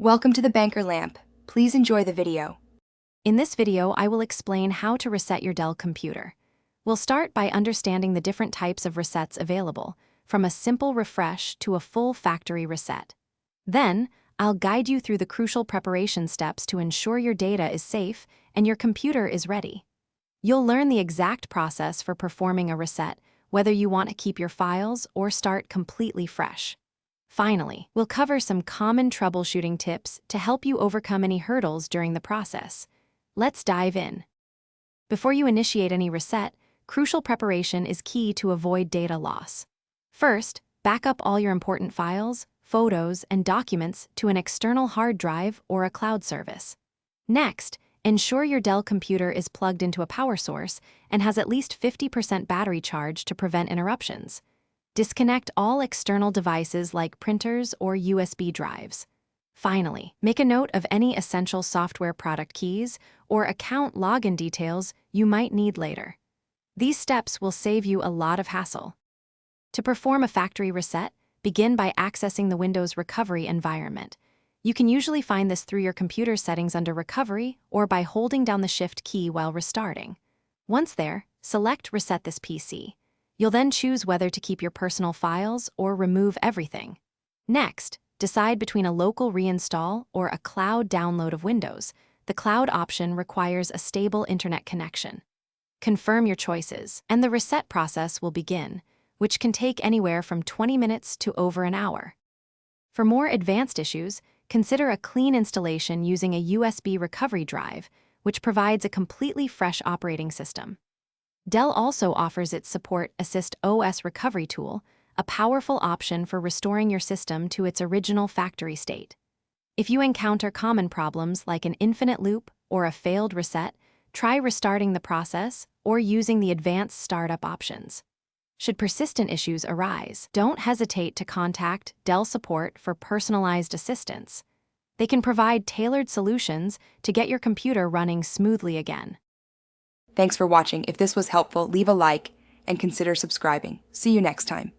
Welcome to the Banker Lamp. Please enjoy the video. In this video, I will explain how to reset your Dell computer. We'll start by understanding the different types of resets available, from a simple refresh to a full factory reset. Then, I'll guide you through the crucial preparation steps to ensure your data is safe and your computer is ready. You'll learn the exact process for performing a reset, whether you want to keep your files or start completely fresh. Finally, we'll cover some common troubleshooting tips to help you overcome any hurdles during the process. Let's dive in. Before you initiate any reset, crucial preparation is key to avoid data loss. First, back up all your important files, photos, and documents to an external hard drive or a cloud service. Next, ensure your Dell computer is plugged into a power source and has at least 50% battery charge to prevent interruptions. Disconnect all external devices like printers or USB drives. Finally, make a note of any essential software product keys or account login details you might need later. These steps will save you a lot of hassle. To perform a factory reset, begin by accessing the Windows Recovery environment. You can usually find this through your computer settings under Recovery or by holding down the Shift key while restarting. Once there, select Reset this PC. You'll then choose whether to keep your personal files or remove everything. Next, decide between a local reinstall or a cloud download of Windows. The cloud option requires a stable internet connection. Confirm your choices, and the reset process will begin, which can take anywhere from 20 minutes to over an hour. For more advanced issues, consider a clean installation using a USB recovery drive, which provides a completely fresh operating system. Dell also offers its Support Assist OS recovery tool, a powerful option for restoring your system to its original factory state. If you encounter common problems like an infinite loop or a failed reset, try restarting the process or using the advanced startup options. Should persistent issues arise, don't hesitate to contact Dell support for personalized assistance. They can provide tailored solutions to get your computer running smoothly again. Thanks for watching. If this was helpful, leave a like and consider subscribing. See you next time.